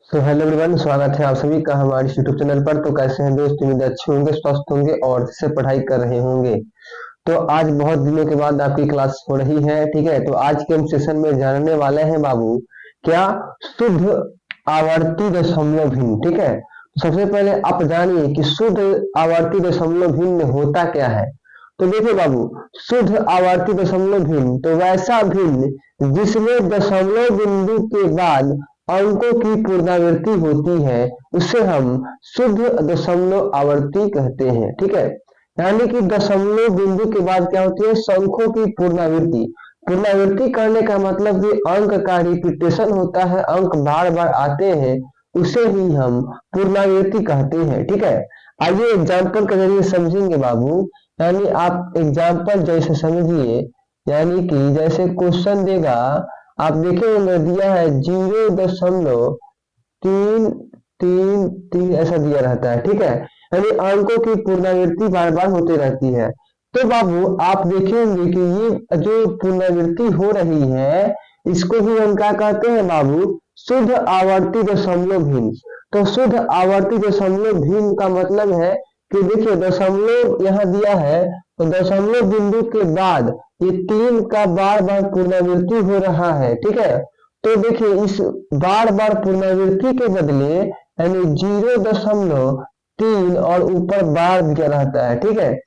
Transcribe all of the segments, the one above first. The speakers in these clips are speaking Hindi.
तो हेलो एवरीवन, स्वागत है आप सभी का हमारे यूट्यूब चैनल पर। तो कैसे हैं दोस्त? उम्मीद अच्छे होंगे, स्वस्थ होंगे और अच्छे से पढ़ाई कर रहे होंगे। तो आज बहुत दिनों के बाद आपकी क्लास हो रही है, ठीक है। तो आज के हम सेशन में जानने वाले हैं बाबू, क्या शुद्ध आवर्ती दशमलव भिन्न, ठीक है। तो सबसे पहले आप जानिए कि शुद्ध आवर्ती दशमलव भिन्न होता क्या है। तो देखिए बाबू, शुद्ध आवर्ती दशमलव भिन्न तो वैसा भिन्न जिसमें दशमलव बिंदु के बाद अंकों की पुनरावृत्ति होती है, उसे हम शुद्ध दशमलव आवर्ती कहते हैं, ठीक है। यानी कि दशमलव बिंदु के बाद क्या होती है? संख्यों की पुनरावृत्ति। पुनरावृत्ति करने का मतलब कि अंक का रिपीटेशन होता है, अंक बार बार आते हैं, उसे ही हम पुनरावृत्ति कहते हैं, ठीक है। आइए एग्जाम्पल के जरिए समझेंगे बाबू। यानी आप एग्जाम्पल जैसे समझिए, यानी कि जैसे क्वेश्चन देगा, आप देखेंगे दिया है 0.333 ऐसा दिया रहता है, ठीक है। यानी अंकों की पुनरावृत्ति बार बार होती रहती है। तो बाबू आप देखेंगे कि ये जो पुनरावृत्ति हो रही है, इसको ही हम क्या कहते हैं बाबू? शुद्ध आवर्ती दशमलव भिन्न। तो शुद्ध आवर्ती दशमलव भिन्न का मतलब है कि देखिए दशमलव यहाँ दिया है, तो दशमलव बिंदु के बाद ये 3 का बार बार पुनरावृत्ति हो रहा है, ठीक है। तो देखिए इस बार बार पुनरावृत्ति के बदले यानी 0.3 और ऊपर बार दिया रहता है, ठीक है।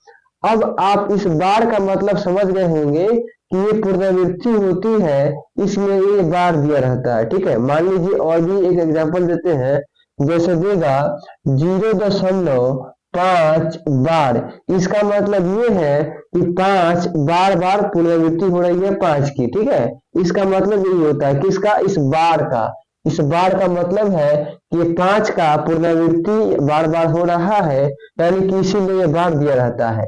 अब आप इस बार का मतलब समझ गए होंगे कि ये पुनरावृत्ति होती है, इसमें ये बार दिया रहता है, ठीक है। मान लीजिए और भी एक एग्जांपल देते हैं, जैसे देगा 0.5 बार। इसका मतलब ये है कि 5 बार बार पुनरावृत्ति हो रही है 5 की, ठीक है। इसका मतलब यही होता है कि इसका इस बार का मतलब है कि 5 का पुनरावृत्ति बार बार हो रहा है, यानी कि इसीलिए ये बार दिया रहता है।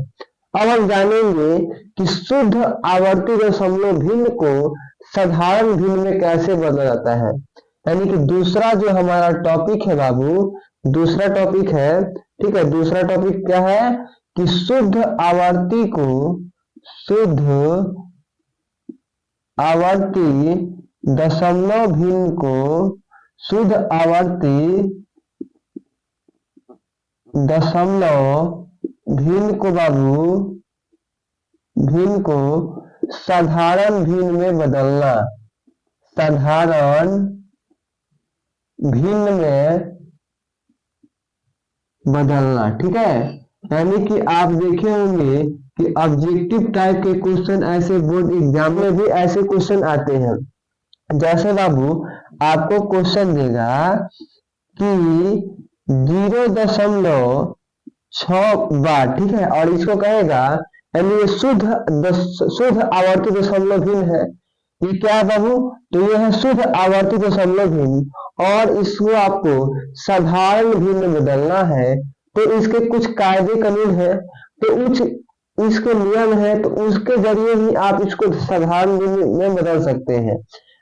अब हम जानेंगे कि शुद्ध आवर्ती दशमलव भिन्न को साधारण भिन्न में कैसे बदला जाता है। यानी कि दूसरा जो हमारा टॉपिक है बाबू, दूसरा टॉपिक है, ठीक है। दूसरा टॉपिक क्या है कि शुद्ध आवर्ती दशमलव भिन्न को शुद्ध आवर्ती दशमलव भिन्न को बाबू भिन्न को साधारण भिन्न में बदलना, साधारण भिन्न में बदलना, ठीक है। यानी कि आप देखे होंगे कि ऑब्जेक्टिव टाइप के क्वेश्चन ऐसे बोर्ड एग्जाम में भी ऐसे क्वेश्चन आते हैं। जैसे बाबू आपको क्वेश्चन देगा कि 0.6 बार, ठीक है, और इसको कहेगा यानी ये शुद्ध आवर्ती दशमलव भिन्न है। ये क्या है बाबू? तो ये है शुद्ध आवर्ती दशमलव भिन्न, और इसको आपको साधारण भिन्न में बदलना है। तो इसके कुछ कायदे कानून है, तो इसके नियम है, तो उसके जरिए ही आप इसको साधारण भिन्न में बदल सकते हैं।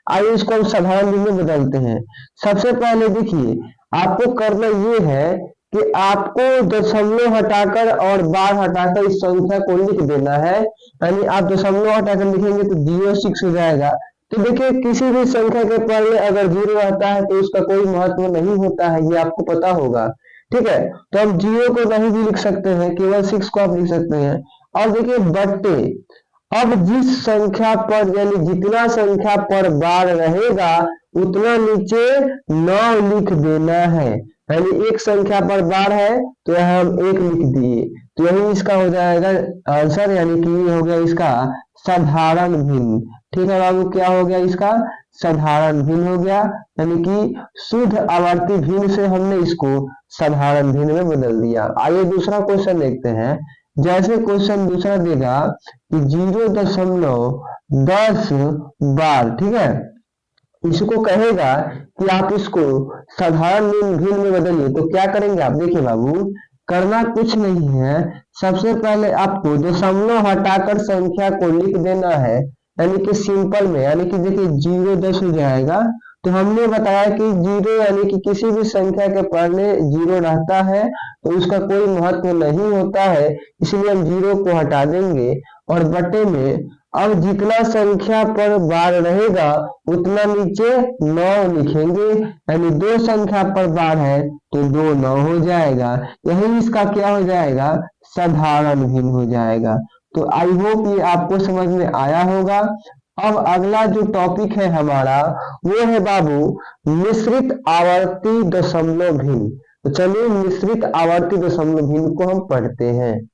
आइए इसको हम साधारण भिन्न में बदलते हैं। सबसे पहले देखिए, आपको करना ये है कि आपको दशमलव हटाकर और बार हटाकर इस संख्या को लिख देना है। यानी आप दशमलव हटाकर लिखेंगे तो 0.6 हो जाएगा। तो देखिए किसी भी संख्या के पहले अगर 0 रहता है तो उसका कोई महत्व नहीं होता है, ये आपको पता होगा, ठीक है। तो हम 0 को नहीं भी लिख सकते हैं, केवल 6 को आप लिख सकते हैं। और देखिए बट्टे, अब जिस संख्या पर यानी जितना संख्या पर बार रहेगा उतना नीचे 9 लिख देना है। यानी एक संख्या पर बार है तो यहाँ हम 1 लिख दिए, तो यही इसका हो जाएगा आंसर। यानी कि ये हो गया इसका साधारण भिन्न, ठीक है बाबू। क्या हो गया इसका? साधारण भिन्न हो गया। यानी कि शुद्ध आवर्ती भिन्न से हमने इसको साधारण भिन्न में बदल दिया। आइए दूसरा क्वेश्चन देखते हैं। जैसे क्वेश्चन दूसरा देगा कि 0.10 बार, ठीक है, इसको कहेगा कि आप इसको साधारण भिन्न में बदलिए। तो क्या करेंगे आप? देखिए बाबू, करना कुछ नहीं है, सबसे पहले आपको दशमलव हटाकर संख्या को लिख देना है, यानी कि सिंपल में। यानी कि देखिए 0.10 हो जाएगा। तो हमने बताया कि 0 यानी कि किसी भी संख्या के पहले 0 रहता है तो उसका कोई महत्व नहीं होता है, इसलिए हम 0 को हटा देंगे और बटे में अब जितना संख्या पर बार रहेगा उतना नीचे 9 लिखेंगे, यानी 2 संख्या पर बार है तो 2 9 हो जाएगा, यही इसका क्या हो जाएगा, साधारण भिन्न हो जाएगा। तो आई होप ये आपको समझ में आया होगा। अब अगला जो टॉपिक है हमारा वो है बाबू मिश्रित आवर्ती दशमलव भिन्न। तो चलिए मिश्रित आवर्ती दशमलव भिन्न को हम पढ़ते हैं।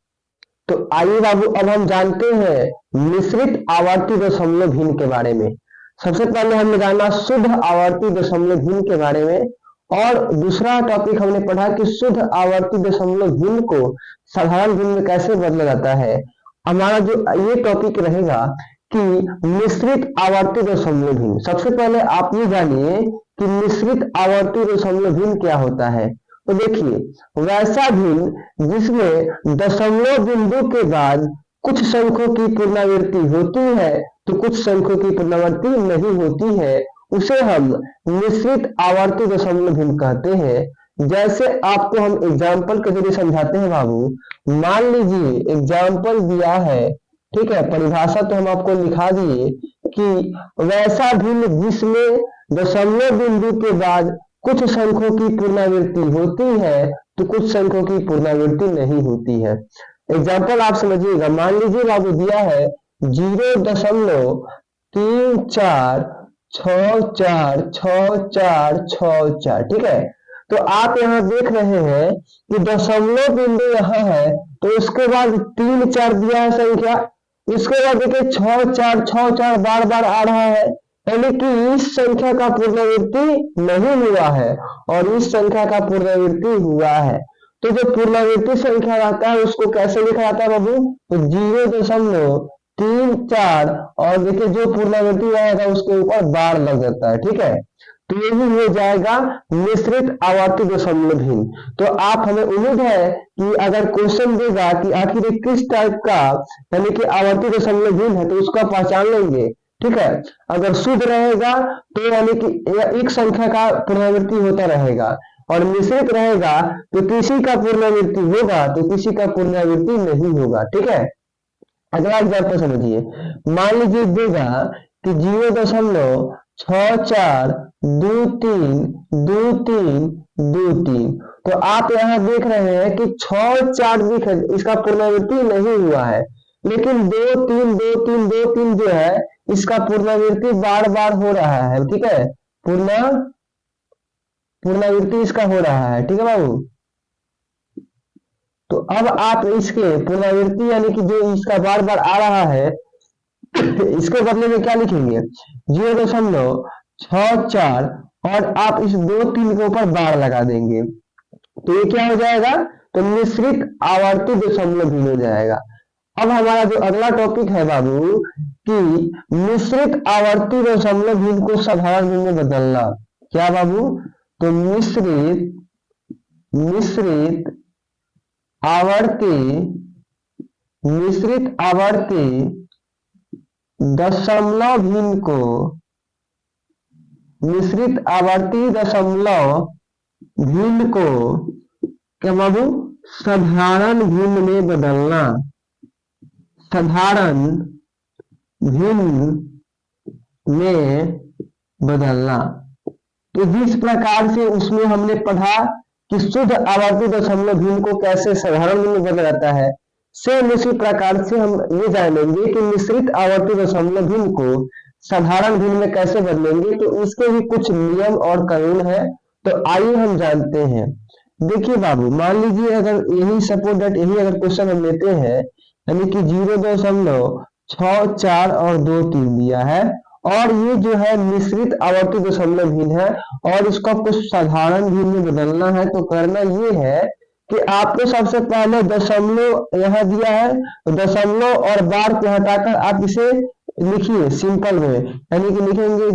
तो आइए बाबू अब हम जानते हैं मिश्रित आवर्ती दशमलव भिन्न के बारे में। सबसे पहले हमने जाना शुद्ध आवर्ती दशमलव भिन्न के बारे में, और दूसरा टॉपिक हमने पढ़ा कि शुद्ध आवर्ती दशमलव भिन्न को साधारण भिन्न में कैसे बदला जाता है। हमारा जो ये टॉपिक रहेगा कि मिश्रित आवर्ती दशमलव भिन्न। सबसे पहले आप ये जानिए कि मिश्रित आवर्ती दशमलव भिन्न क्या होता है। तो देखिए वैसा भिन्न जिसमें दशमलव बिंदु के बाद कुछ संख्यों की पुनरावृत्ति होती है तो कुछ संख्यों की पुनरावृत्ति नहीं होती है, उसे हम मिश्रित आवर्ती दशमलव भिन्न कहते हैं। जैसे आपको हम एग्जाम्पल के जरिए समझाते हैं बाबू। मान लीजिए एग्जाम्पल दिया है, ठीक है, परिभाषा तो हम आपको लिखा दिए कि वैसा भिन्न जिसमें दशमलव बिंदु के बाद कुछ संख्यों की पुनरावृत्ति होती है तो कुछ संख्यों की पुनरावृत्ति नहीं होती है। एग्जाम्पल आप समझिएगा। मान लीजिए बाबू दिया है 0.346464, ठीक है। तो आप यहाँ देख रहे हैं कि दशमलव बिंदु यहाँ है तो उसके बाद 3 4 दिया है संख्या, उसके बाद देखिए 6 4 बार बार आ रहा है, यानी कि इस संख्या का पुनरावृत्ति नहीं हुआ है और इस संख्या का पुनरावृत्ति हुआ है। तो जो पुनरावृत्ति संख्या रहता है उसको कैसे लिखा जाता है बाबू, तो 0.34 और देखिए जो पुनरावृत्ति रहेगा उसके ऊपर बार लग जाता है, ठीक है। तो यही हो जाएगा मिश्रित आवर्ती दशमलव भिन्न। तो आप हमें उम्मीद है कि अगर क्वेश्चन देगा कि आखिर किस टाइप का यानी कि आवर्ती दशमलव भिन्न है तो उसका पहचान लेंगे, ठीक है। अगर शुद्ध रहेगा तो यानी कि एक संख्या का पुनरावृत्ति होता रहेगा, और मिश्रित रहेगा तो किसी का पुनरावृत्ति होगा तो किसी का पुनरावृत्ति नहीं होगा, ठीक है। अगला एग्जाम्पल समझिए। मान लीजिए देगा कि 0.64232323, तो आप यहाँ देख रहे हैं कि 6 4 दिख है, इसका पुनरावृत्ति नहीं हुआ है, लेकिन 2 3 2 3 2 3 जो है इसका पुनरावृत्ति बार बार हो रहा है, ठीक है। पुनरावृत्ति इसका हो रहा है, ठीक है बाबू। तो अब आप इसके पुनरावृत्ति यानी कि जो इसका बार बार आ रहा है इसके बदले में क्या लिखेंगे, 0.64 और आप इस 2 3 के ऊपर बार लगा देंगे तो ये क्या हो जाएगा, तो मिश्रित आवर्ती दशमलव भिन्न हो जाएगा। अब हमारा जो अगला टॉपिक है बाबू कि मिश्रित आवर्ती दशमलव भिन्न को साधारण भिन्न में बदलना। क्या बाबू, तो मिश्रित आवर्ती दशमलव भिन्न को मिश्रित आवर्ती दशमलव भिन्न को क्या बाबू, साधारण भिन्न में बदलना। साधारण भिन्न में बदलना। तो जिस प्रकार से उसमें हमने पढ़ा कि शुद्ध आवर्ती दशमलव भिन्न को कैसे साधारण भिन्न में बदला जाता है, सेम उसी प्रकार से हम ये जानेंगे कि मिश्रित आवर्ती दशमलव भिन्न को साधारण भिन्न में कैसे बदलेंगे। तो इसके भी कुछ नियम और कानून है, तो आइए हम जानते हैं। देखिए बाबू, मान लीजिए अगर यही सपोज दैट यही अगर क्वेश्चन हम लेते हैं यानी कि 0.64 और 2 3 दिया है और ये जो है मिश्रित आवर्ती दशमलव भिन्न है और इसका कुछ साधारण भिन्न में बदलना है, तो करना ये है कि आपको सबसे पहले दशमलव यहाँ दिया है तो दशमलव और बार को हटाकर आप इसे लिखिए सिंपल में, यानी कि लिखेंगे,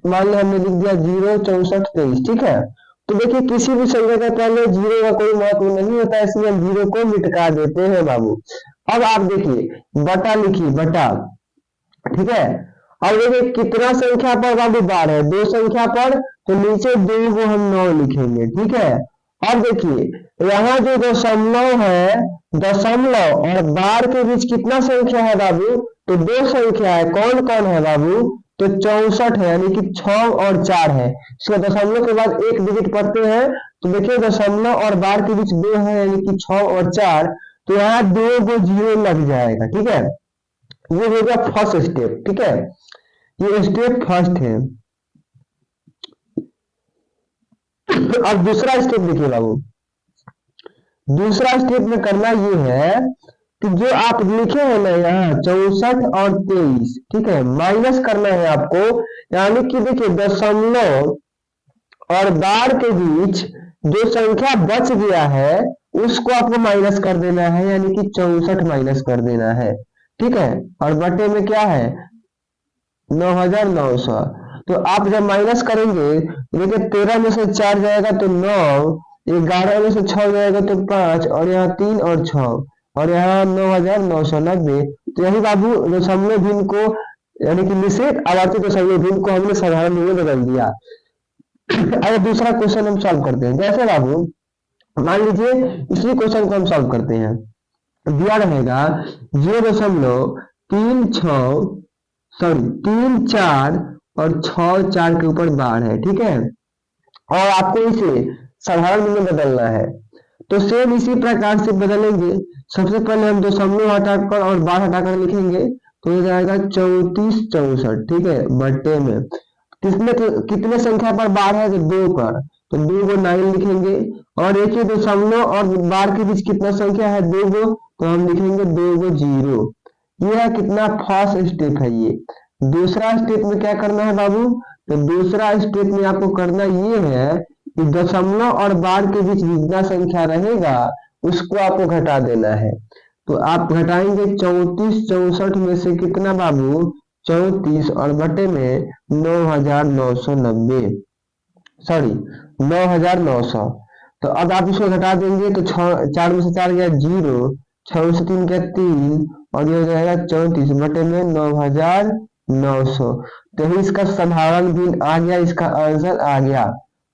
मान लो हमने लिख दिया 0 64 23, ठीक है। तो देखिए किसी भी संख्या का पहले 0 का कोई महत्व नहीं होता, इसलिए हम 0 को मिटा देते हैं बाबू। अब आप देखिए बटा लिखिए, बटा, ठीक है। अब देखिए कितना संख्या पर बाबू बार है, 2 संख्या पर, तो नीचे 2 को हम 9 लिखेंगे, ठीक है। अब देखिए यहाँ जो दशमलव है, दशमलव और बार के बीच कितना संख्या है बाबू, तो दो संख्या है, कौन कौन है बाबू? तो 64 है, यानी कि 6 और 4 है। इसके दशमलव के बाद एक डिजिट पढ़ते हैं, तो देखिए दशमलव और बार के बीच 2 है, यानी कि 6 और 4। तो यहाँ 2 को 0 लग जाएगा, ठीक है। ये हो गया फर्स्ट स्टेप, ठीक है, ये स्टेप फर्स्ट है। अब दूसरा स्टेप देखिए बाबू, दूसरा स्टेप में करना ये है कि जो आप लिखे हैं ना यहाँ 64 और 23, ठीक है, माइनस करना है आपको। यानी कि देखिए दशमलव और बार के बीच जो संख्या बच गया है उसको आपको माइनस कर देना है, यानी कि 64 माइनस कर देना है, ठीक है। और बटे में क्या है? 9900। तो आप जब माइनस करेंगे, देखिए 13 में से 4 जाएगा तो 9, 11 में से 6 जाएगा तो 5, और यहाँ 3 और 6, और यहाँ 9990। तो यही बाबू दशमलव भिन्न को, यानी कि निषेध आवर्ती दशमलव भिन्न को हमने साधारण में बदल दिया। अगर दूसरा क्वेश्चन हम सॉल्व करते हैं, जैसे बाबू मान लीजिए इसी क्वेश्चन को हम सॉल्व करते हैं, दिया रहेगा 0.36 और 6 4 के ऊपर बार है, ठीक है, और आपको इसे साधारण में बदलना है। तो सेम इसी प्रकार से बदलेंगे। सबसे पहले हम दशमलव हटाकर और बार हटाकर लिखेंगे, तो हो जाएगा 34 64, ठीक है, बट्टे में कितने संख्या पर बार है? तो 2 पर, तो 2 को 9 लिखेंगे। और एक ही दशमलव और बार के बीच कितना संख्या है? 2 को, तो हम लिखेंगे 2 को 0। ये है कितना? फर्स्ट स्टेप है ये। दूसरा स्टेप में क्या करना है बाबू? तो दूसरा स्टेप में आपको करना ये है कि दशमलव और बार के बीच जितना संख्या रहेगा उसको आपको घटा देना है। तो आप घटाएंगे 34 64 में से कितना बाबू? 34, और बटे में 9990, सॉरी 9900। तो अब आप इसको घटा देंगे तो 4 में से 4 गया 0, 6 में से 3 गया 3, और ये हो जाएगा 34 बटे में 9900। तो ही इसका साधारण भिन्न आ गया, इसका आंसर आ गया।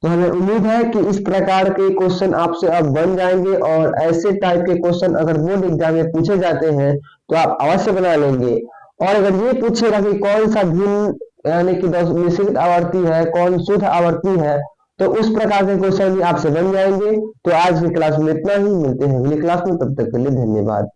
तो हमें उम्मीद है कि इस प्रकार के क्वेश्चन आपसे अब बन जाएंगे, और ऐसे टाइप के क्वेश्चन अगर बोर्ड एग्जाम में पूछे जाते हैं तो आप अवश्य बना लेंगे। और अगर ये पूछेगा कि कौन सा भिन्न, यानी कि निश्चित आवर्ती है, कौन शुद्ध आवर्ती है, तो उस प्रकार के क्वेश्चन भी आपसे बन जाएंगे। तो आज की क्लास में इतना ही, मिलते हैं अगली क्लास में, तब तक के लिए धन्यवाद।